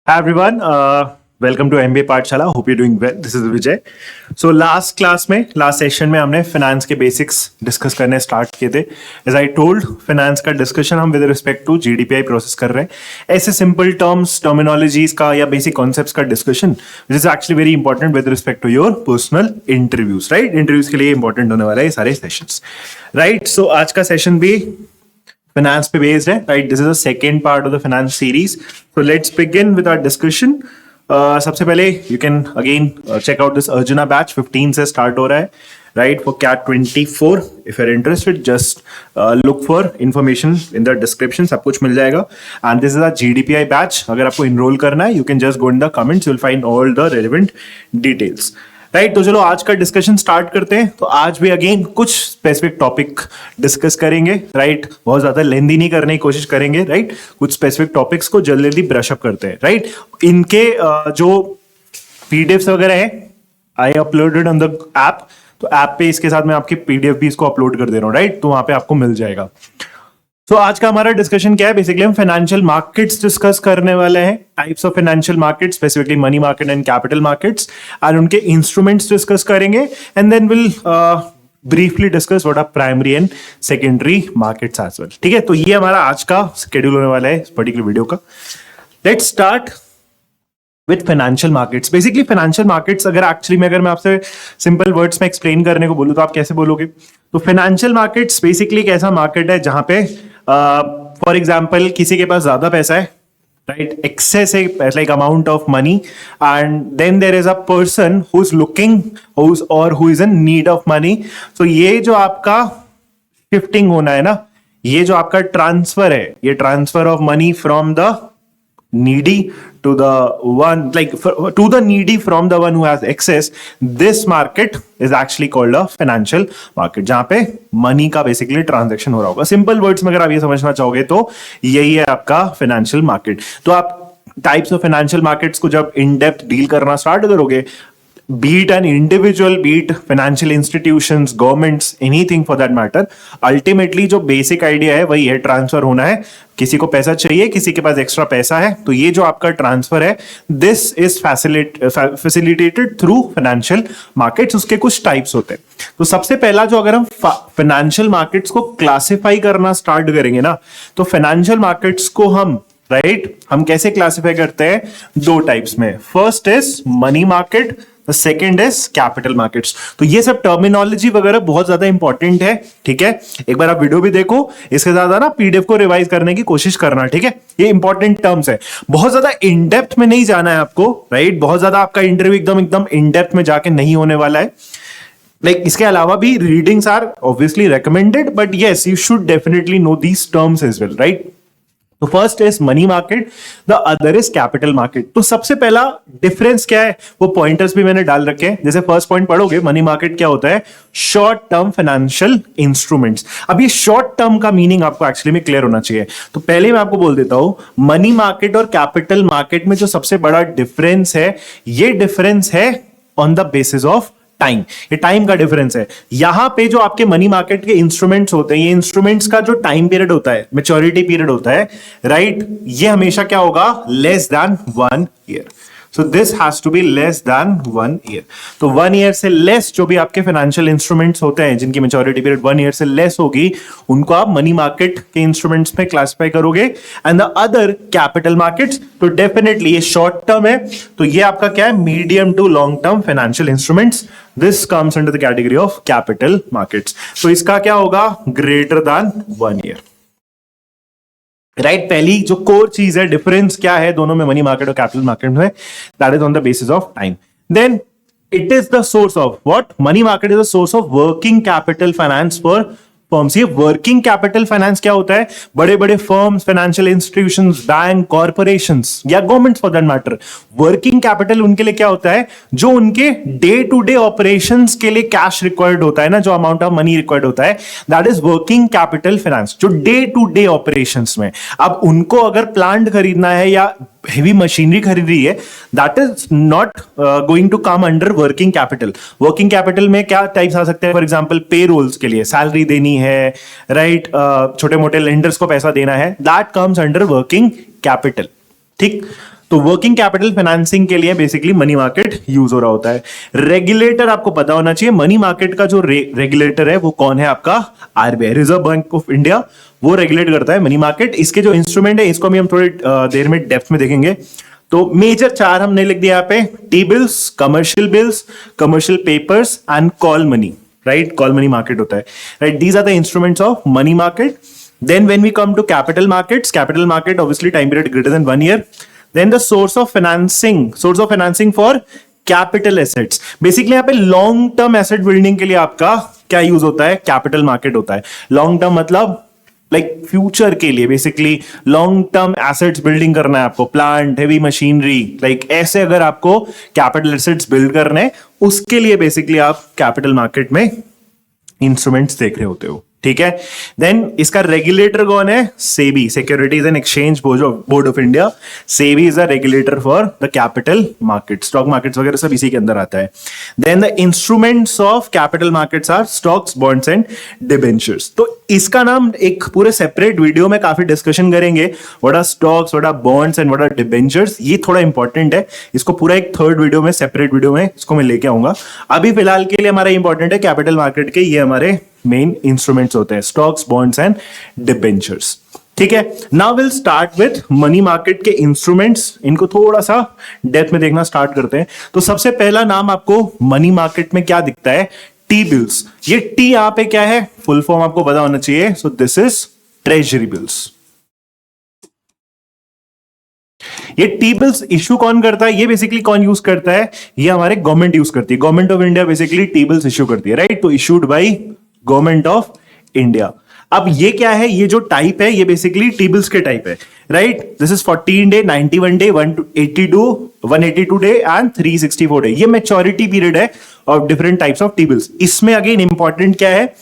Hi everyone, welcome to MBA पाठशाला. Hope you're doing well. This is Vijay. So last session में हमने finance के basics discuss करने start किए थे. As I told, finance का discussion हम with respect to GDPI process कर रहे हैं. ऐसे simple terms, terminologies का या basic concepts का discussion, which is actually very important with respect to your personal interviews, right? Interviews के लिए important होने वाला है ये सारे sessions, right? So आज का session भी finance पे based है, right? This is the second part of the finance series. So let's begin with our discussion. सबसे पहले you can again check out this Arjuna batch 15 से start हो रहा है, right? For CAT 24. If you're interested, just look for information in the description. सब कुछ मिल जाएगा. And this is a GDPI batch. अगर आपको enroll करना है, you can just go in the comments. You'll find all the relevant details. Right तो चलो आज का डिस्कशन स्टार्ट करते हैं. तो आज भी अगेन कुछ स्पेसिफिक टॉपिक डिस्कस करेंगे, राइट? बहुत ज्यादा लेंदी नहीं करने की कोशिश करेंगे, राइट? कुछ स्पेसिफिक टॉपिक्स को जल्दी जल्दी ब्रश अप करते हैं, राइट? इनके जो पीडीएफ्स वगैरह है I uploaded on the app. तो ऐप पे इसके साथ मैं आपके पीडीएफ भी इसको अपलोड कर दे रहा हूँ, राइट? तो वहां पे आपको मिल जाएगा. तो आज का हमारा डिस्कशन क्या है? बेसिकली हम फाइनेंशियल मार्केट्स डिस्कस करने वाले हैं, types of financial markets, specifically money market and capital markets, और उनके इंस्ट्रूमेंट्स डिस्कस करेंगे. And then will briefly discuss what are primary and secondary markets as well. ठीक है, तो ये हमारा आज का शेड्यूल होने वाला है इस पर्टिकुलर वीडियो का. Let's start with financial markets. Basically financial markets अगर मैं आपसे सिंपल वर्ड्स में एक्सप्लेन करने को बोलूं तो आप कैसे बोलोगे? तो फाइनेंशियल मार्केट्स बेसिकली एक ऐसा मार्केट है जहां पे फॉर एग्जांपल किसी के पास ज्यादा पैसा है, राइट? एक्सेस है, like amount of money, and then there is a person who is looking who is in need of money. तो ये जो आपका शिफ्टिंग होना है ना, ये जो आपका ट्रांसफर है, ये transfer of money from the needy to the one, like to the needy from the one who has excess, this market is actually called a financial market, जहां पे मनी का बेसिकली ट्रांजैक्शन हो रहा होगा. Simple words में अगर आप ये समझना चाहोगे तो यही है आपका फाइनेंशियल मार्केट. तो आप टाइप्स ऑफ फाइनेंशियल मार्केट्स को जब इन डेप्थ डील करना स्टार्ट करोगे, be it an individual, be it financial institutions, governments, anything for that matter, ultimately जो basic idea है वही है, ट्रांसफर होना है. किसी को पैसा चाहिए, किसी के पास एक्स्ट्रा पैसा है, तो ये जो आपका ट्रांसफर है, this is facilitated through financial markets. उसके कुछ टाइप्स होते हैं. तो सबसे पहला जो अगर हम फाइनेंशियल मार्केट्स को क्लासिफाई करना स्टार्ट करेंगे ना, तो फाइनेंशियल मार्केट्स को हम हम कैसे क्लासिफाई करते हैं? दो टाइप्स में. First is money market, second is capital markets. तो ये सब टर्मिनोलॉजी वगैरह बहुत ज्यादा इंपॉर्टेंट है, ठीक है? एक बार आप वीडियो भी देखो, इसके ज्यादा ना पीडीएफ को रिवाइज करने की कोशिश करना, ठीक है? ये इंपॉर्टेंट टर्म्स है. बहुत ज्यादा इन डेप्थ में नहीं जाना है आपको, राइट? बहुत ज्यादा आपका इंटरव्यू एकदम इन डेप्थ में जाके नहीं होने वाला है. लाइक इसके अलावा भी readings are obviously recommended, but yes, you should definitely know these terms as well, right? तो first is money market, the other is capital market. तो सबसे पहला डिफरेंस क्या है वो पॉइंटर्स भी मैंने डाल रखे हैं. जैसे फर्स्ट पॉइंट पढ़ोगे, मनी मार्केट क्या होता है? Short term financial instruments. अब ये शॉर्ट टर्म का मीनिंग आपको एक्चुअली में क्लियर होना चाहिए. तो पहले मैं आपको बोल देता हूं, मनी मार्केट और कैपिटल मार्केट में जो सबसे बड़ा डिफरेंस है, ये डिफरेंस है on the basis of time. ये टाइम का डिफरेंस है. यहां पे जो आपके मनी मार्केट के इंस्ट्रूमेंट्स होते हैं, ये इंस्ट्रूमेंट्स का जो टाइम पीरियड होता है, मैच्योरिटी पीरियड होता है, राइट? ये हमेशा क्या होगा? Less than 1 year. So this has to be less than 1 year. तो 1 ईयर से लेस जो भी आपके फाइनेंशियल इंस्ट्रूमेंट्स होते हैं जिनकी मैच्योरिटी पीरियड 1 ईयर से लेस होगी, उनको आप मनी मार्केट के इंस्ट्रूमेंट्स में क्लासिफाई करोगे. And the other capital markets, तो डेफिनेटली ये शॉर्ट टर्म है, तो ये आपका क्या है? Medium to long term financial instruments. This comes under the category of capital markets. तो इसका क्या होगा? Greater than 1 year, right? पहली जो कोर चीज है, डिफरेंस क्या है दोनों में, मनी मार्केट और कैपिटल मार्केट में? That is on the basis of time. Then it is the source of what? Money market is the source of working capital finance for firms. ये working capital finance क्या होता है? बड़े बड़े firms, financial institutions, bank, corporations या government for that matter, working capital उनके लिए क्या होता है? जो उनके डे टू डे ऑपरेशंस के लिए कैश रिक्वायर्ड होता है ना, जो अमाउंट ऑफ मनी रिक्वायर्ड होता है, that is working capital finance. जो डे टू डे ऑपरेशंस में, अब उनको अगर प्लांट खरीदना है या हेवी मशीनरी खरीद रही है, that is not going to come under working capital. Working capital में क्या टाइप्स आ सकते हैं? फॉर एग्जांपल पे रोल्स के लिए सैलरी देनी है, राइट? छोटे मोटे लेंडर्स को पैसा देना है, that comes under working capital. ठीक, तो वर्किंग कैपिटल फाइनेंसिंग के लिए बेसिकली मनी मार्केट यूज हो रहा होता है। रेगुलेटर आपको पता होना चाहिए, मनी मार्केट का जो रेगुलेटर है वो कौन है, आपका RBI, reserve bank of India, वो रेगुलेट करता है मनी मार्केट। इसके जो इंस्ट्रूमेंट है इसको भी हम थोड़ी देर में डेप्थ में देखेंगे। तो मेजर चार हमने लिख दिया यहाँ पे, T bills, commercial papers and call money, right. Call money market होता है, right. These are the instruments of money market. Then when we come to capital market obviously time period greater than 1 year. Then the source of financing for capital assets. Basically यहाँ पे long term asset building के लिए आपका क्या use होता है, capital market होता है। लॉन्ग टर्म मतलब लाइक फ्यूचर के लिए, basically long term assets building करना है आपको, प्लांट, हेवी मशीनरी, लाइक ऐसे अगर आपको कैपिटल एसेट्स बिल्ड करने हैं, उसके लिए बेसिकली आप कैपिटल मार्केट में इंस्ट्रूमेंट्स देख रहे होते हो, ठीक है। देन इसका रेगुलेटर कौन है, SEBI, securities and exchange board of India. SEBI is the regulator for the capital market, stock markets वगैरह सब इसी के अंदर आता है। Then the instruments of capital markets are stocks, bonds and debentures. तो इसका नाम एक पूरे सेपरेट वीडियो में काफी डिस्कशन करेंगे, what are stocks, what are bonds and what are debentures. ये थोड़ा इंपॉर्टेंट है, इसको पूरा एक थर्ड वीडियो में, सेपरेट वीडियो में इसको मैं लेके आऊंगा। अभी फिलहाल के लिए हमारा इंपॉर्टेंट है कैपिटल मार्केट के ये हमारे मेन इंस्ट्रूमेंट्स होते हैं, स्टॉक्स, बॉन्ड्स एंड डिबेंचर्स, ठीक है। Now will start with money market के इंस्ट्रूमेंट्स, इनको थोड़ा सा डेप्थ में देखना स्टार्ट करते हैं। तो सबसे पहला नाम आपको मनी मार्केट में क्या दिखता है, टी बिल्स। ये टी यहां पे क्या है, फुल फॉर्म आपको पता होना चाहिए। सो दिस इज ट्रेजरी बिल्स। ये टी बिल्स इशू कौन करता है, ये बेसिकली कौन यूज करता है, ये हमारे गवर्नमेंट यूज करती है। Government of India basically T bills issue करती है, राइट। तो issued by government of India. अब ये क्या है, ये जो टाइप है ये बेसिकली टी बिल्स के टाइप है, right. This is 14 day, 91 day, 182 day and 364 day. ये मैच्योरिटी पीरियड है of different types of T bills. इसमें अगेन इंपॉर्टेंट क्या है,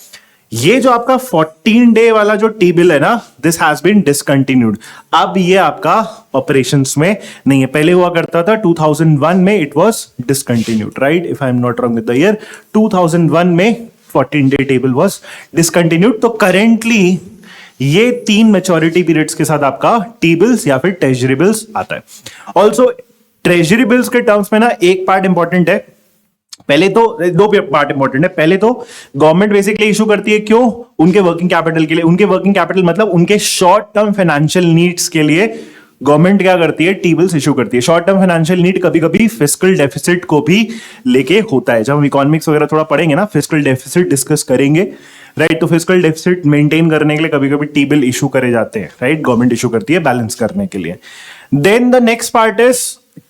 ये जो आपका 14 डे वाला जो टी बिल है ना, दिस हैज बीन डिसकंटिन्यूड। अब ये आपका ऑपरेशंस में नहीं है, पहले हुआ करता था 2001 में, it was discontinued, right. If I am not wrong with the year, 2001 में 14 डे टेबल वाज डिसकंटिन्यूड। तो करेंटली ये 3 मैच्योरिटी पीरियड्स के साथ आपका टी बिल्स या फिर ट्रेजरी बिल्स आता है। ऑल्सो ट्रेजरी बिल्स के टर्म्स में ना एक पार्ट इंपॉर्टेंट है, पहले तो दो पार्ट इंपॉर्टेंट है। पहले तो गवर्नमेंट बेसिकली इशू करती है, क्यों, उनके वर्किंग कैपिटल के लिए। उनके वर्किंग कैपिटल मतलब उनके शॉर्ट टर्म फाइनेंशियल नीड्स के लिए गवर्नमेंट क्या करती है, टी बिल्स इशू करती है। शॉर्ट टर्म फाइनेंशियल नीड कभी कभी फिस्कल डेफिसिट को भी लेके होता है। जब हम इकोनॉमिक्स वगैरह थोड़ा पढ़ेंगे ना, फिस्कल डेफिसिट डिस्कस करेंगे, राइट। तो फिस्कल डेफिसिट मेंटेन करने के लिए कभी कभी टी बिल इशू करे जाते हैं, राइट। गवर्नमेंट इशू करती है बैलेंस करने के लिए। Then the next part is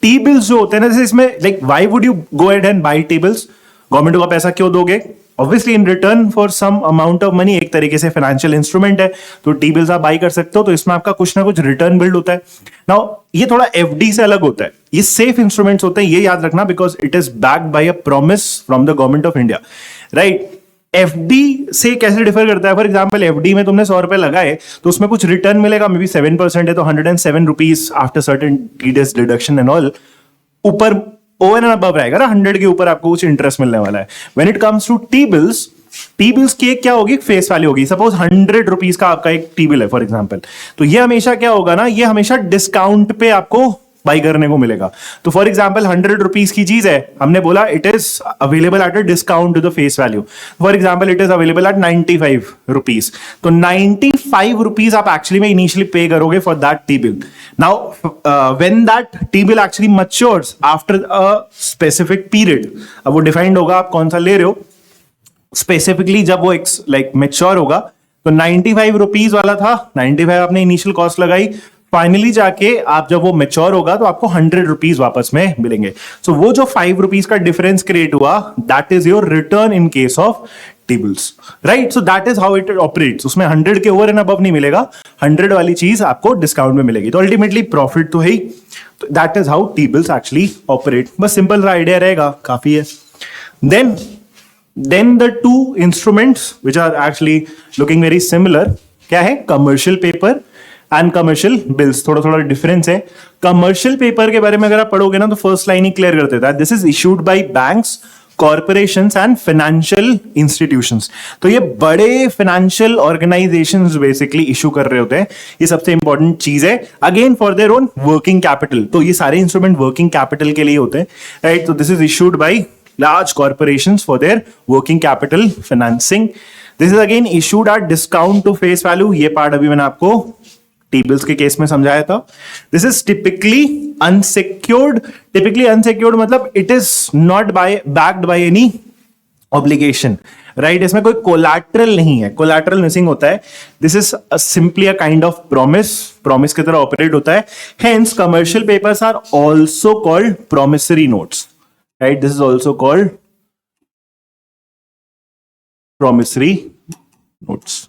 T bills जो होते हैं ना, जैसे इसमें like why would you go ahead and buy T bills, government को पैसा क्यों दोगे, obviously in return for some amount of money. एक तरीके से फाइनेंशियल इंस्ट्रूमेंट है, तो टी बिल्स आप बाई कर सकते हो, तो इसमें आपका कुछ ना कुछ रिटर्न बिल्ड होता है। नाउ ये थोड़ा एफडी से अलग होता है, ये सेफ इंस्ट्रूमेंट्स होते हैं, ये याद रखना, because it is backed by a promise from the government of India, right. FD से कैसे डिफर करता है, फॉर एग्जाम्पल एफडी में तुमने 100 रुपए लगाए तो उसमें कुछ रिटर्न मिलेगा, मे बी 7% है, तो 107 rupees after certain TDS deduction and all, ऊपर ओवर एंड अबव रहेगा ना, 100 के ऊपर आपको कुछ इंटरेस्ट मिलने वाला है। When it comes to T bills, T bills की एक क्या होगी, फेस वैल्यू होगी। सपोज 100 रुपीज का आपका एक टी बिल है फॉर एग्जाम्पल, तो ये हमेशा क्या होगा ना, ये हमेशा डिस्काउंट पे आपको बाई करने को मिलेगा। तो फॉर एग्जाम्पल 100 रुपीज की चीज है, हमने बोला it is available at a discount to the face value. For example it is available at 95 rupees, तो 95 रुपीज आप एक्चुअली में इनिशियली पे करोगे for that T bill. Now when that T bill actually matures after a specific period, अब वो defined होगा आप कौन सा ले रहे हो स्पेसिफिकली, जब वो लाइक मैच्योर होगा, तो 95 रुपीज वाला था, 95 आपने इनिशियल कॉस्ट लगाई, फाइनली जाके आप जब वो मैच्योर होगा तो आपको 100 रुपीज वापस में मिलेंगे। सो वो जो 5 रुपीज का डिफरेंस क्रिएट हुआ, that is your return in case of T bills, right. So that is how it operates. उसमें 100 के ओवर एंड अबव नहीं मिलेगा, 100 वाली चीज आपको डिस्काउंट में मिलेगी, तो अल्टीमेटली प्रॉफिट तो है ही। That is how T bills actually operate. बस सिंपल सा आइडिया रहेगा, काफी है। Then the two instruments which are actually looking very similar, क्या है, commercial paper and commercial bills. थोड़ा थोड़ा डिफरेंस है। कमर्शियल पेपर के बारे में अगर आप पढ़ोगे ना, तो फर्स्ट लाइन ही क्लियर कर देता है, this is issued bye banks corporations and financial institutions. तो ये बड़े फाइनेंशियल ऑर्गेनाइजेशंस बेसिकली इशू कर रहे होते हैं, ये सबसे इंपॉर्टेंट चीज है, again for their own working capital. तो ये सारे इंस्ट्रूमेंट वर्किंग कैपिटल के लिए होते हैं, राइट। तो this is issued by large corporations for their working capital financing. This is again issued at discount to face value. ये पार्ट अभी मैंने आपको टी-बिल्स के केस में समझाया था। This is typically unsecured. Typically unsecured मतलब it is not by backed by any obligation, right. इसमें कोई कोलैटरल नहीं है, कोलैटरल मिसिंग होता है। This is simply a kind of promise की तरह ऑपरेट होता है। Hence commercial papers are also called promissory notes, right. This is also called promissory notes,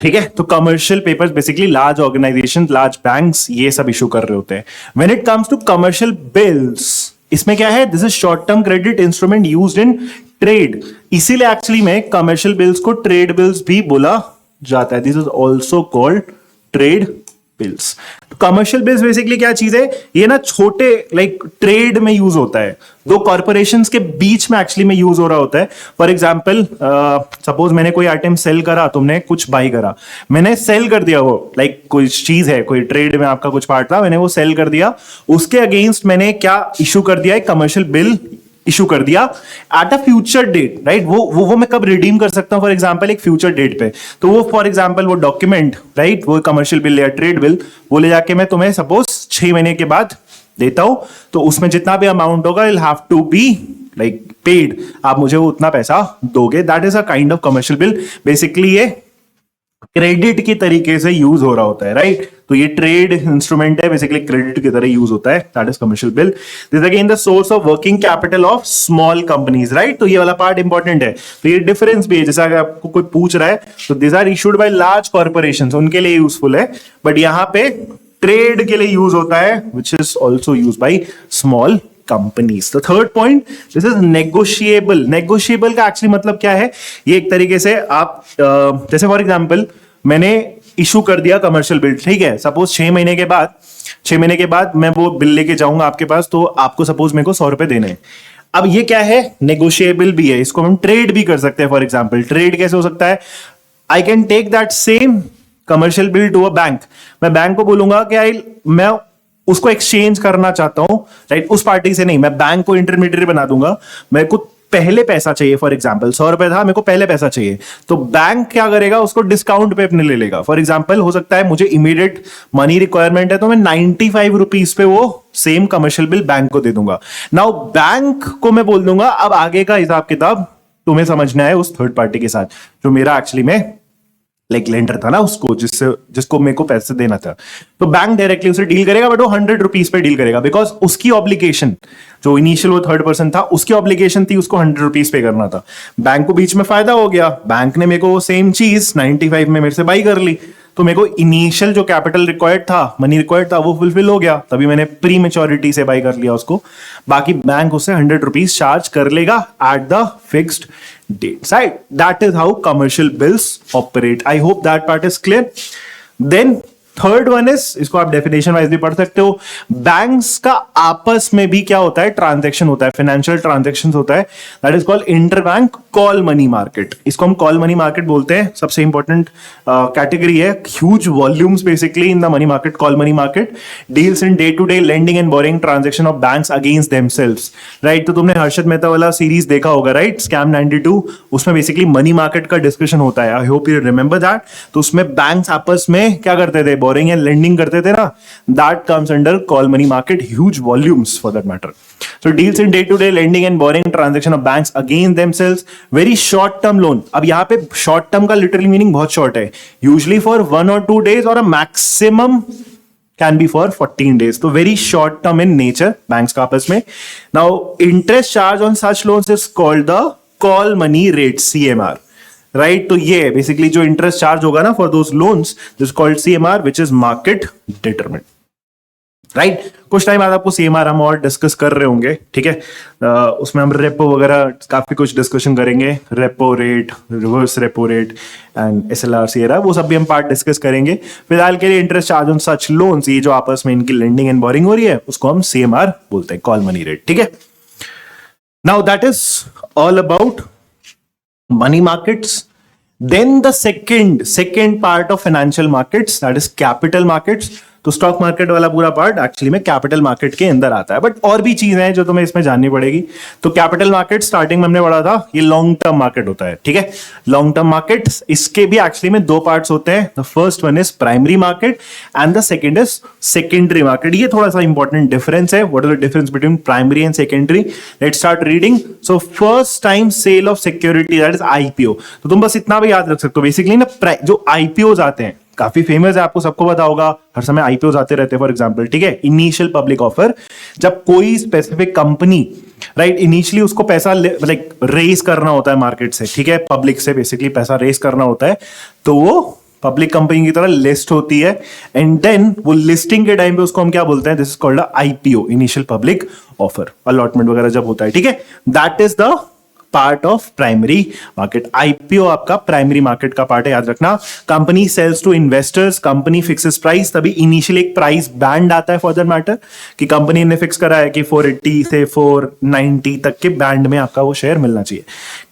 ठीक है। तो commercial papers basically large organization, large banks ये सब इशू कर रहे होते हैं। When it comes to commercial bills, इसमें क्या है, this is short term credit instrument used in trade. इसीलिए एक्चुअली में कमर्शियल बिल्स को ट्रेड बिल्स भी बोला जाता है। This is also called trade bills. Commercial bills basically क्या चीज है, ये ना छोटे लाइक ट्रेड में यूज होता है, दो कॉर्पोरेशंस के बीच में एक्चुअली में यूज हो रहा होता है। फॉर एग्जांपल सपोज मैंने कोई आइटम सेल करा, तुमने कुछ बाई करा, मैंने सेल कर दिया वो, लाइक कोई चीज है, कोई ट्रेड में आपका कुछ पार्ट था, मैंने वो सेल कर दिया, उसके अगेंस्ट मैंने क्या इशू कर दिया है, कमर्शियल बिल इशू कर दिया at a future date, right. वो मैं कब रिडीम कर सकता हूं, फॉर एग्जांपल एक फ्यूचर डेट पे। तो वो फॉर एग्जांपल वो डॉक्यूमेंट, राइट, वो कमर्शियल बिल या ट्रेड बिल, वो ले जाके मैं तुम्हें सपोज 6 महीने के बाद देता हूं, तो उसमें जितना भी अमाउंट होगा I'll have to be like paid, आप मुझे वो उतना पैसा दोगे। That is a kind of commercial bill. Basically ये क्रेडिट की तरीके से यूज हो रहा होता है, राइट। तो ये ट्रेड इंस्ट्रूमेंट है, बेसिकली क्रेडिट की तरह यूज होता है, that is commercial bill. This again the source of working capital of small companies, right. तो ये वाला पार्ट इंपॉर्टेंट है। तो ये डिफरेंस भी है, जैसा अगर आपको कोई पूछ रहा है, तो this are issued by large corporations, उनके लिए यूजफुल है, बट यहां पे ट्रेड के लिए यूज होता है, which is also use by small companies. तो third point, this is negotiable. Negotiable का एक्चुअली मतलब क्या है, ये एक तरीके से आप जैसे फॉर एग्जांपल मैंने इशू कर दिया कमर्शियल बिल, ठीक है, सपोज 6 महीने के बाद मैं वो बिल लेके जाऊंगा आपके पास, तो आपको सपोज मेरे को 100 रुपए देने हैं। अब ये क्या है, नेगोशिएबल भी है, इसको हम ट्रेड भी कर सकते हैं। फॉर एग्जांपल ट्रेड कैसे हो सकता है, I can take that same commercial bill to a bank. मैं बैंक को बोलूंगा कि मैं उसको एक्सचेंज करना चाहता हूं, राइट, उस पार्टी से नहीं, मैं बैंक को इंटरमीडिएट बना दूंगा, मेरे को पहले पैसा चाहिए। फॉर एग्जांपल 100 रुपए था, मेरे को पहले पैसा चाहिए, तो बैंक क्या करेगा, उसको डिस्काउंट पे अपने ले लेगा। फॉर एग्जांपल हो सकता है मुझे इमीडिएट मनी रिक्वायरमेंट है, तो मैं 95 रुपीज पे वो सेम कमर्शियल बिल बैंक को दे दूंगा। नाउ बैंक को मैं बोल दूंगा अब आगे का हिसाब किताब तुम्हें समझना है उस थर्ड पार्टी के साथ, जो मेरा एक्चुअली में लाइक लेंडर था ना, उसको जिसको मेरे को पैसे देना था। तो बैंक डायरेक्टली उसे डील करेगा, बट वो 100 रुपीज पे डील करेगा, बिकॉज उसकी ऑब्लिगेशन, जो इनिशियल वो थर्ड पर्सन था, उसकी ऑब्लिगेशन थी उसको 100 रुपीज पे करना था। बैंक को बीच में फायदा हो गया, बैंक ने मेरे को वो सेम चीज 95 में मेरे से बाई कर ली, तो मेरे को इनिशियल जो कैपिटल रिक्वायर्ड था, मनी रिक्वायर्ड था, वो फुलफिल हो गया, तभी मैंने प्री मेच्योरिटी से बाई कर लिया उसको। बाकी बैंक उससे 100 रुपीज चार्ज कर लेगा at the fixed dates, right? That is how commercial bills operate. I hope that part is clear. Then third one is, इसको आप डेफिनेशन वाइज भी पढ़ सकते हो, बैंक्स का आपस में भी क्या होता है, ट्रांजैक्शन होता है, फाइनेंशियल ट्रांजैक्शन होता है, that is called interbank call money market. इसको हम कॉल मनी मार्केट बोलते हैं। सबसे इंपॉर्टेंट कैटेगरी है, huge volumes basically in the money market. Call money market deals in day to day lending and borrowing transaction of banks against themselves, right. तो तुमने हर्षद मेहता वाला series देखा होगा, राइट, स्कैम 92, उसमें बेसिकली मनी मार्केट का discussion होता है। I hope you remember that. तो उसमें बैंक्स आपस में क्या करते थे, बोरिंग एंड लेंडिंग करते थे ना, that comes under call money market, huge volumes for that matter. So deals in day-to-day lending and borrowing transaction of banks against themselves, very short-term loan. अब यहाँ पे short-term का literal meaning बहुत short है, usually for 1 or 2 days और a maximum can be for 14 days. तो very short-term in nature, banks का आपस में. Now interest charge on such loans is called the call money rate, CMR. Right, तो ये basically जो interest charge होगा ना for those loans, this called CMR, which is market determined, right. कुछ time बाद आपको सीएमआर हम और डिस्कस कर रहे होंगे, ठीक है। उसमें हम रेपो वगैरह काफी कुछ डिस्कशन करेंगे, repo rate, reverse repo rate and SLR CRR, वो सब भी हम पार्ट डिस्कस करेंगे। फिलहाल के लिए interest charge on such loans, ये जो आपस में इनकी लेंडिंग एंड बोरिंग हो रही है, उसको हम सीएमआर बोलते हैं, कॉल मनी रेट, ठीक है। Now that is all about money markets. Then the second part of financial markets, that is capital markets. तो स्टॉक मार्केट वाला पूरा पार्ट एक्चुअली में कैपिटल मार्केट के अंदर आता है, बट और भी चीजें हैं जो तुम्हें इसमें जाननी पड़ेगी. तो कैपिटल मार्केट स्टार्टिंग में हमने पढ़ा था, ये लॉन्ग टर्म मार्केट होता है. ठीक है, लॉन्ग टर्म मार्केट, इसके भी एक्चुअली में दो पार्ट्स होते हैं. The first one is primary market and the second is secondary market. ये थोड़ा सा इंपॉर्टेंट डिफरेंस है. What is the difference between primary and secondary? Let's start reading. So first time sale of security, that is IPO. तो तुम बस इतना भी याद रख सकते हो बेसिकली ना, जो आईपीओ आते हैं काफी फेमस है, आपको सबको पता होगा, हर समय आईपीओ आते रहते हैं. फॉर एग्जांपल, ठीक है, इनिशियल पब्लिक ऑफर, जब कोई स्पेसिफिक कंपनी राइट इनिशियली उसको पैसा लाइक रेज करना होता है मार्केट से, ठीक है, पब्लिक से बेसिकली पैसा रेज करना होता है, तो वो पब्लिक कंपनी की तरह लिस्ट होती है. एंड देन वो लिस्टिंग के टाइम पे उसको हम क्या बोलते हैं? This is called IPO, initial public offer. Allotment वगैरह जब होता है, ठीक है, that is the part of primary market. IPO आपका प्राइमरी मार्केट का पार्ट है, याद रखना. Company sells to investors, company fixes price. तभी इनिशियली एक प्राइस बैंड आता है फॉर दैट मैटर, कि कंपनी ने फिक्स करा है कि 480 से 490 तक के बैंड में आपका वो शेयर मिलना चाहिए.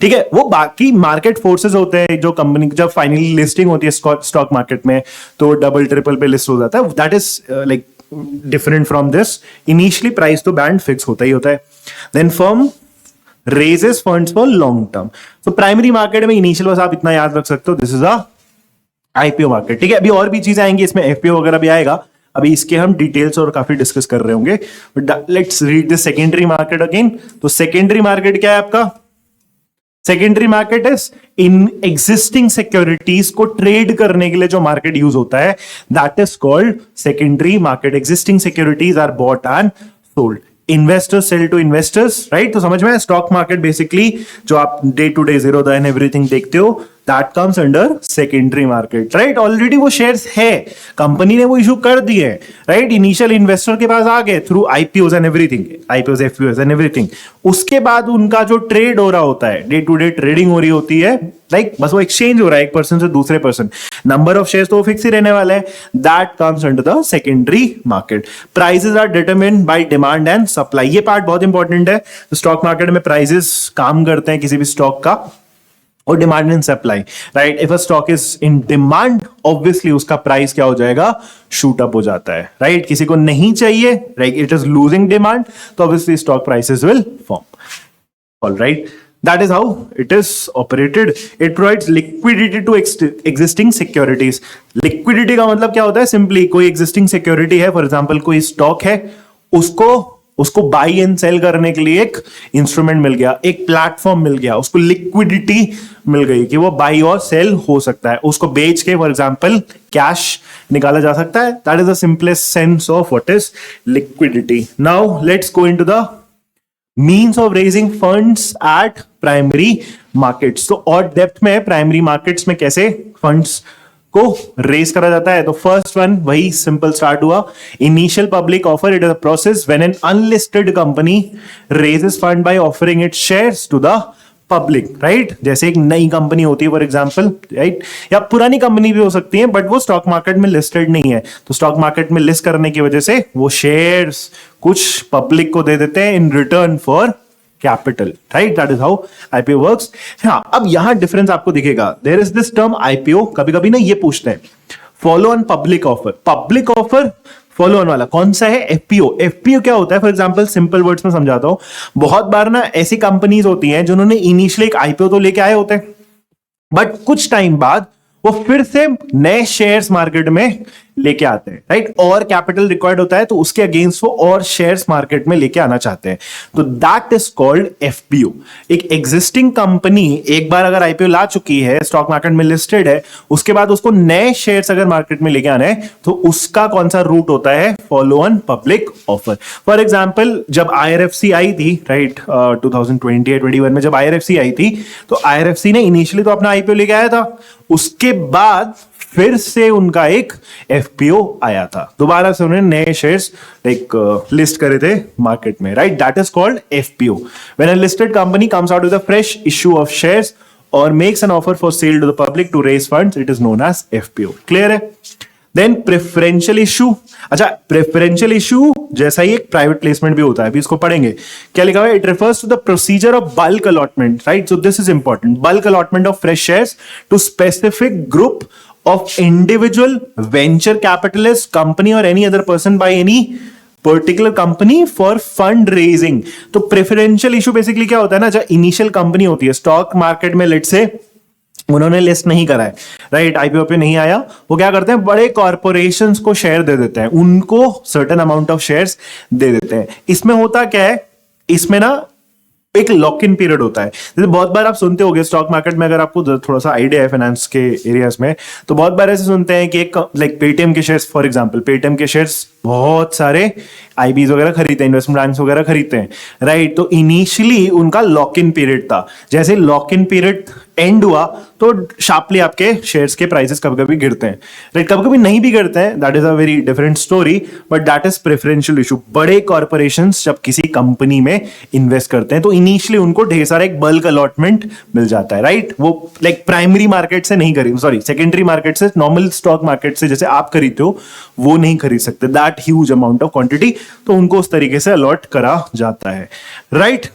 ठीक है, वो बाकी मार्केट फोर्सेस होते हैं, जो कंपनी जब फाइनली लिस्टिंग होती है स्टॉक मार्केट में, तो डबल ट्रिपल पे लिस्ट हो जाता है. That is like different from this. Initially price तो बैंड फिक्स होता ही होता है. Then firm raises funds for long term. So primary market में इनिशियल बस आप इतना याद रख सकते हो, this is a IPO market. ठीक है, अभी और भी चीजें आएंगी इसमें, एफपीओ वगैरह भी आएगा, अभी इसके हम डिटेल्स और काफी डिस्कस कर रहे होंगे. But let's read the secondary market again. तो सेकेंडरी मार्केट क्या है आपका? Secondary market is in existing securities को ट्रेड करने के लिए जो मार्केट यूज होता है, that is called secondary market. Existing securities are bought and sold. Investors sell to investors, right. तो समझ में, स्टॉक मार्केट बेसिकली जो आप day to day Zerodha and everything देखते हो, that comes under secondary market, right. Already वो shares है, company ने वो इशू कर दिए, राइट. इनिशियल इन्वेस्टर के पास आ गए through IPOs and everything, IPOs, FPOs and everything. उसके बाद उनका जो ट्रेड हो रहा होता है, डे टू डे ट्रेडिंग हो रही होती है, लाइक बस वो एक्सचेंज हो रहा है एक पर्सन से दूसरे पर्सन. नंबर ऑफ शेयर्स तो वो फिक्स ही रहने वाले हैं. That comes under the secondary market. Prices are determined by demand and supply. ये पार्ट बहुत इंपॉर्टेंट है. स्टॉक मार्केट में प्राइसेस काम करते हैं किसी भी स्टॉक का, और demand and supply, right. If a stock is in demand, obviously उसका प्राइस क्या हो जाएगा? शूट अप हो जाता है, राइट. किसी को नहीं चाहिए, right, it is losing demand, तो obviously stock prices will form. Alright, that is how it is operated. It provides liquidity to existing securities. Liquidity का मतलब क्या होता है? सिंपली कोई existing security है, फॉर एग्जांपल कोई स्टॉक है, उसको बाई एंड सेल करने के लिए एक इंस्ट्रूमेंट मिल गया, एक प्लेटफॉर्म मिल गया, उसको लिक्विडिटी मिल गई कि वो बाई और सेल हो सकता है. उसको बेच के फॉर एग्जांपल कैश निकाला जा सकता है. That is the simplest sense of what is liquidity. Now let's go into the means of raising funds eight primary markets. तो और डेप्थ में प्राइमरी मार्केट्स में कैसे फंड्स को रेज करा जाता है. तो फर्स्ट वन वही सिंपल स्टार्ट हुआ, initial public offer. It is a process when an unlisted company raises fund by offering its shares to the public, right. जैसे एक नई कंपनी होती है फॉर एग्जांपल, राइट, या पुरानी कंपनी भी हो सकती है, बट वो स्टॉक मार्केट में लिस्टेड नहीं है, तो स्टॉक मार्केट में लिस्ट करने की वजह से वो शेयर्स कुछ पब्लिक को दे देते हैं in return for capital, right. That is how IPO works. हाँ, अब यहां डिफरेंस आपको दिखेगा. There is this term IPO. कभी कभी ना ये पूछते हैं, follow on public offer. Public offer follow on वाला कौन सा है? एफपीओ. एफपीओ क्या होता है? फॉर एग्जांपल सिंपल वर्ड्स में समझाता हूं. बहुत बार ना ऐसी कंपनीज होती हैं जिन्होंने इनिशियली एक आईपीओ तो लेके आए होते हैं, बट कुछ टाइम बाद वो फिर से नए शेयर्स मार्केट में लेके आते हैं, राइट. और कैपिटल रिक्वायर्ड होता है, तो उसके अगेंस्ट वो और शेयर्स मार्केट में लेके आना चाहते हैं, तो दैट इज कॉल्ड एफपीओ. एक एग्जिस्टिंग कंपनी एक बार अगर आईपीओ ला चुकी है, स्टॉक मार्केट में लिस्टेड है, उसके बाद उसको नए शेयर्स अगर मार्केट में लेके आना है, तो उसका कौन सा रूट होता है? Follow on public offer. For example जब आईआरएफसी आई थी, राइट, 2020-21 में जब आईआरएफसी आई थी, तो आईआरएफसी ने इनिशियली तो अपना आईपीओ लेके आया था, उसके बाद फिर से उनका एक एफपीओ आया था, दोबारा से उन्होंने नए शेयर्स एक लिस्ट करे थे मार्केट में, right. That is called FPO. When a listed company comes out with a fresh issue of shares और makes an offer for sale to the public to raise funds, it is known as FPO. Clear है? Then preferential issue. अच्छा, preferential issue जैसा ही एक private placement भी होता है, अभी इसको पढ़ेंगे। क्या लिखा हुआ है? It refers to the procedure of bulk allotment, right? So this is important, bulk allotment of fresh shares to specific group of individual venture capitalist company or any other person by any particular company for fund raising। तो preferential issue basically क्या होता है ना, जब initial company होती है stock market में, late से उन्होंने लिस्ट नहीं करा है, राइट, आईपीओ पे नहीं आया, वो क्या करते हैं, बड़े कॉर्पोरेशंस को शेयर दे देते हैं, उनको सर्टेन अमाउंट ऑफ शेयर्स दे देते हैं। इसमें होता क्या है, इसमें ना एक लॉक इन पीरियड होता है। जैसे बहुत बार आप सुनते होंगे स्टॉक मार्केट में, अगर आपको थोड़ा सा आइडिया है फाइनेंस के एरियाज में, तो बहुत बार ऐसे सुनते हैं कि एक लाइक पेटीएम के शेयर्स, फॉर एग्जांपल पेटीएम के शेयर्स बहुत सारे आईबीज वगैरह खरीदते हैं, इन्वेस्टमेंट बैंक्स वगैरह खरीदते हैं, राइट। तो इनिशियली उनका लॉक इन पीरियड था, जैसे लॉक इन पीरियड एंड हुआ तो शार्पली आपके शेयर्स के प्राइसेस कभी कभी गिरते हैं, राइट, कभी कभी नहीं भी गिरते हैं, that is a very different story, but that is preferential issue. बड़े कॉर्पोरेशंस जब किसी कंपनी में इन्वेस्ट करते हैं तो इनिशियली उनको ढेर सारा एक बल्क अलॉटमेंट मिल जाता है, राइट। वो लाइक प्राइमरी मार्केट से नहीं खरीद, सॉरी सेकेंडरी मार्केट से, नॉर्मल स्टॉक मार्केट से जैसे आप खरीदते हो वो नहीं खरीद सकते that huge amount of quantity, तो उनको उस तरीके से अलॉट करा जाता है, राइट।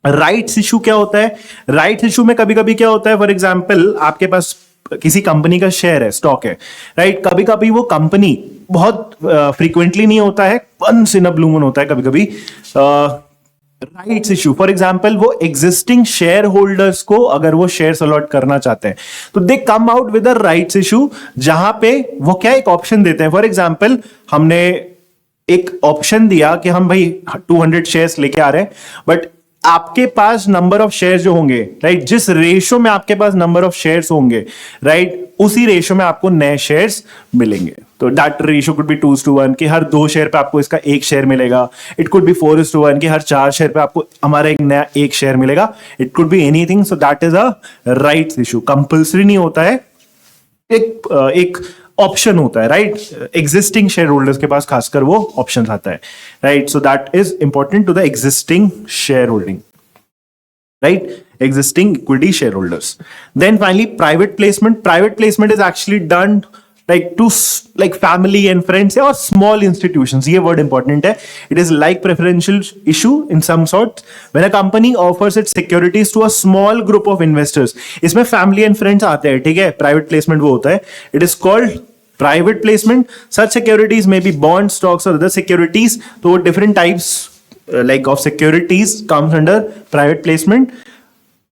राइट्स इशू क्या होता है? राइट्स इशू में कभी कभी क्या होता है, फॉर एग्जांपल आपके पास किसी कंपनी का शेयर है, स्टॉक है, राइट, कभी कभी वो कंपनी बहुत फ्रीक्वेंटली नहीं होता है, once in a blue moon होता है कभी कभी राइट्स इशू। फॉर एग्जांपल वो एग्जिस्टिंग शेयर होल्डर्स को अगर वो शेयर्स अलॉट करना चाहते हैं तो they come out with a rights issue, जहां पे वो क्या एक ऑप्शन देते हैं। फॉर एग्जांपल हमने एक ऑप्शन दिया कि हम भाई 200 शेयर्स लेके आ रहे हैं, बट आपके पास नंबर ऑफ शेयर्स जो होंगे, राइट, जिस रेशो में आपके पास नंबर ऑफ शेयर्स होंगे, राइट, उसी रेशो में आपको नए शेयर्स मिलेंगे। तो दैट रेशो कुड बी 2:1 कि हर 2 शेयर पे आपको इसका 1 शेयर मिलेगा। इट कुड बी 4:1 कि हर 4 शेयर पे आपको हमारा एक नया 1 शेयर मिलेगा। It could be anything, so that is a rights issue. Compulsory नहीं होता है, एक ऑप्शन होता है, राइट। एग्जिस्टिंग शेयर होल्डर्स के पास खासकर वो ऑप्शन आता है, right. So that is important to the existing shareholding, right, existing equity shareholders. Then finally private placement. Private placement is actually done like to like family and friends or small institutions. ये word important है. It is like preferential issue in some sort when a company offers its securities to a small group of investors. इसमें family and friends आते हैं, ठीक है, private placement वो होता है. It is called private placement. Such securities may be bonds, stocks or other securities. तो different types like of securities comes under private placement,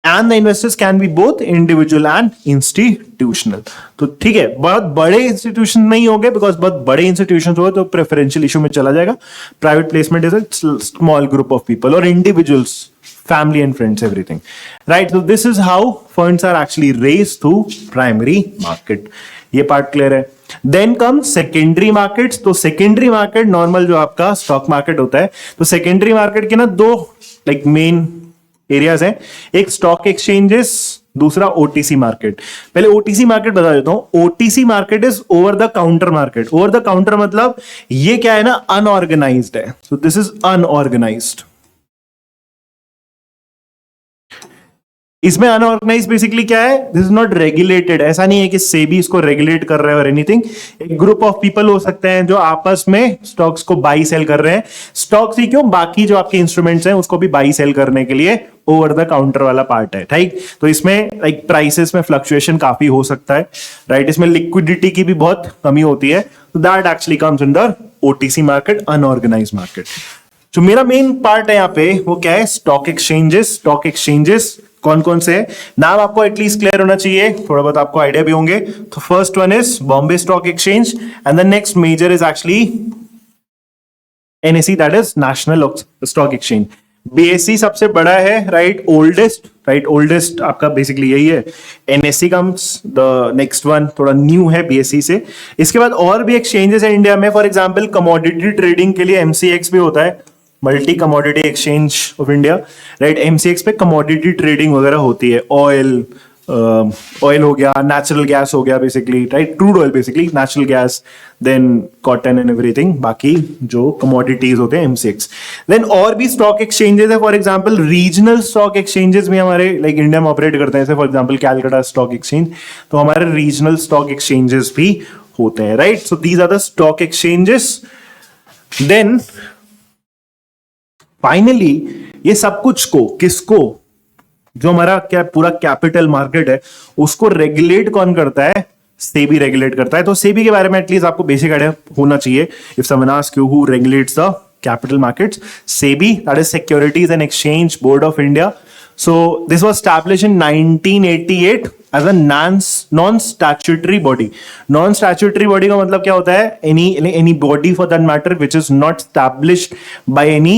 and the investors can be both individual and institutional. तो ठीक है, बहुत बड़े institution नहीं होंगे, because बहुत बड़े इंस्टीट्यूशन हो तो प्रेफरेंशियल इशू में चला जाएगा। Private placement is a small group of people और individuals, family and friends, everything, right? So this is how funds are actually raised through primary market. ये पार्ट क्लियर है। Then come secondary markets. तो secondary market normal जो आपका stock market होता है, तो सेकेंडरी मार्केट के ना 2 लाइक मेन एरियाज हैं, एक स्टॉक एक्सचेंजेस, दूसरा ओटीसी मार्केट। पहले ओटीसी मार्केट बता देता हूं। OTC market is over the counter market. Over the counter मतलब ये क्या है ना, अनऑर्गेनाइज्ड है। सो दिस इज अनऑर्गेनाइज्ड। इसमें अनऑर्गेनाइज बेसिकली क्या है, दिस इज नॉट रेगुलेटेड। ऐसा नहीं है कि सेबी इसको रेगुलेट कर रहे हैं और एनीथिंग। एक ग्रुप ऑफ पीपल हो सकते हैं जो आपस में स्टॉक्स को बाई सेल कर रहे हैं। स्टॉक्स ही क्यों, बाकी जो आपके इंस्ट्रूमेंट्स हैं उसको भी बाई सेल करने के लिए ओवर द काउंटर वाला पार्ट है, ठीक। तो इसमें लाइक प्राइसेस में फ्लक्चुएशन काफी हो सकता है, राइट। इसमें लिक्विडिटी की भी बहुत कमी होती है, तो that actually comes under OTC market, unorganised market. जो मेरा मेन पार्ट है यहाँ पे वो क्या है, स्टॉक एक्सचेंजेस। स्टॉक एक्सचेंजेस कौन कौन से नाम आपको एटलीस्ट क्लियर होना चाहिए, थोड़ा बहुत आपको आइडिया भी होंगे। तो first one is Bombay stock exchange and the next major is actually NSE, that is national stock exchange. BSE सबसे बड़ा है, राइट, ओल्डेस्ट, राइट, ओल्डेस्ट आपका बेसिकली यही है। NSE comes the next one, थोड़ा न्यू है बीएसई से। इसके बाद और भी एक्सचेंजेस है इंडिया में, फॉर एग्जांपल कमोडिटी ट्रेडिंग के लिए एमसीएक्स भी होता है, multi commodity exchange of India, right. MCX पे कमोडिटी ट्रेडिंग वगैरह होती है। ऑयल हो गया, नेचुरल गैस हो गया basically, right, crude oil basically, natural gas, then cotton and everything, बाकी जो कमोडिटीज होते हैं एमसीएक्स। देन और भी स्टॉक एक्सचेंजेस है, for example regional stock exchanges भी हमारे लाइक इंडिया में ऑपरेट करते हैं, जैसे for example Calcutta stock exchange. तो हमारे रीजनल स्टॉक एक्सचेंजेस भी होते हैं, right. So these are the stock exchanges. Then finally ये सब कुछ को किसको, जो हमारा क्या पूरा कैपिटल मार्केट है उसको रेगुलेट कौन करता है, सेबी रेगुलेट करता है। तो सेबी के बारे में एटलीस्ट आपको बेसिक आइडिया होना चाहिए। If someone asks you who regulates the capital markets, SEBI, that is Securities and Exchange Board of India. So this was established in 1988 as a non-statutory body. Non-statutory body का मतलब क्या होता है, any body for that matter which is not established by any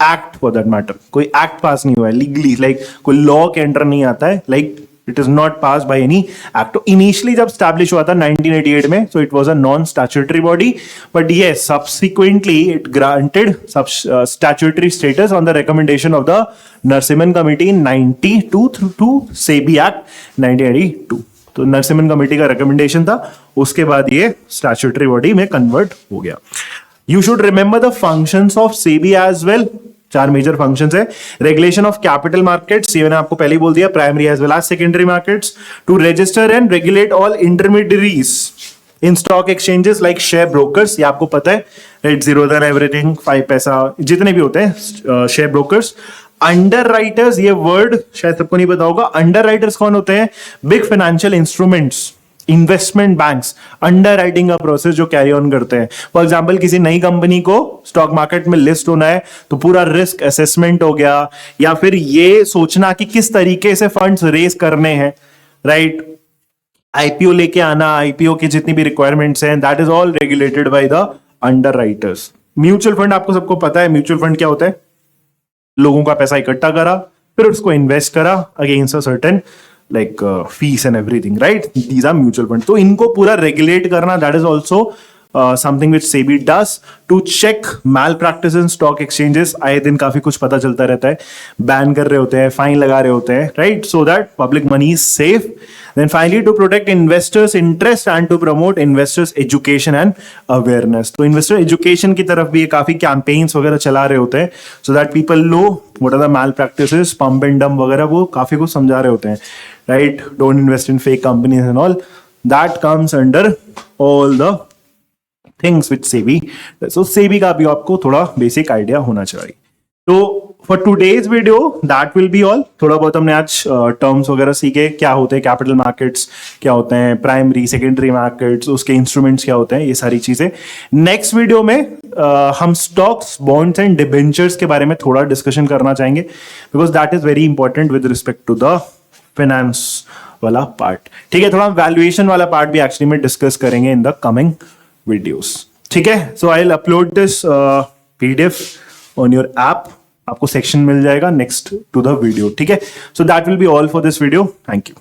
act for that matter. कोई act पास नहीं हुआ है legally, like कोई law के अंडर नहीं आता है, like it is not passed by any act. तो initially जब establish हुआ था 1988 में, so it was a non-statutory body, but yes, subsequently it granted statutory status on the recommendation of the Narasimhan Committee in 92 to SEBI Act 1982. तो Narasimhan committee का recommendation था, उसके बाद ये स्टैट्यूटरी बॉडी में कन्वर्ट हो गया। You should remember the functions of SEBI as well. 4 major functions है। रेगुलेशन ऑफ कैपिटल मार्केट्स, ये मैंने आपको पहले ही बोल दिया, primary as well as secondary markets, to register and regulate all intermediaries in stock exchanges like share brokers, ये आपको पता है, राइट, जीरोधा एवरीथिंग, 5 पैसा, जितने भी होते हैं शेयर ब्रोकर्स। अंडर राइटर्स, ये वर्ड शायद सबको नहीं पता होगा। अंडर राइटर्स कौन होते हैं? Big financial instruments, investment banks under writing का प्रोसेस जो कैरी ऑन करते हैं। फॉर एग्जांपल किसी नई कंपनी को स्टॉक मार्केट में लिस्ट होना है तो पूरा रिस्क असेसमेंट हो गया, या फिर ये सोचना कि किस तरीके से फंड्स रेज करने हैं, राइट, आईपीओ लेके आना, आईपीओ की जितनी भी रिक्वायरमेंट्स हैं, that is all regulated by the under writers. Mutual fund आपको सबको पता है, म्यूचुअल फंड क्या होता है? लोगों का पैसा इकट्ठा करा, फिर उसको इन्वेस्ट करा against a certain like fees and everything, right? These are mutual funds. तो इनको पूरा रेगुलेट करना, that is also something which SEBI does to check malpractice in stock exchanges. आए दिन काफी कुछ पता चलता रहता है, बैन कर रहे होते हैं, फाइन लगा रहे होते हैं, right? So that public money is safe. Then finally to protect investors' interest and to promote investors' education and awareness. तो investor education की तरफ भी ये काफी campaigns वगैरह चला रहे होते हैं, so that people know what are the malpractices, pump and dump वगैरह, वो काफी कुछ समझा रहे होते हैं, right? Don't invest in fake companies and all. That comes under all the things which SEBI. So SEBI का भी आपको थोड़ा बेसिक आइडिया होना चाहिए। तो for today's video that will be all. थोड़ा बहुत हमने आज टर्म्स वगैरह सीखे, क्या होते हैं कैपिटल मार्केट्स, क्या होते हैं प्राइमरी सेकेंडरी मार्केट्स, उसके इंस्ट्रूमेंट्स क्या होते हैं, ये सारी चीजें। नेक्स्ट वीडियो में हम स्टॉक्स, बॉन्ड्स एंड डिबेंचर्स के बारे में थोड़ा डिस्कशन करना चाहेंगे, because that is very important with respect to the finance वाला पार्ट। ठीक है, थोड़ा वैल्यूएशन वाला पार्ट भी एक्चुअली में डिस्कस करेंगे इन द कमिंग वीडियोस। ठीक है, so I will upload this PDF on your app, आपको सेक्शन मिल जाएगा नेक्स्ट टू द वीडियो। ठीक है, so that will be all for this video. Thank you.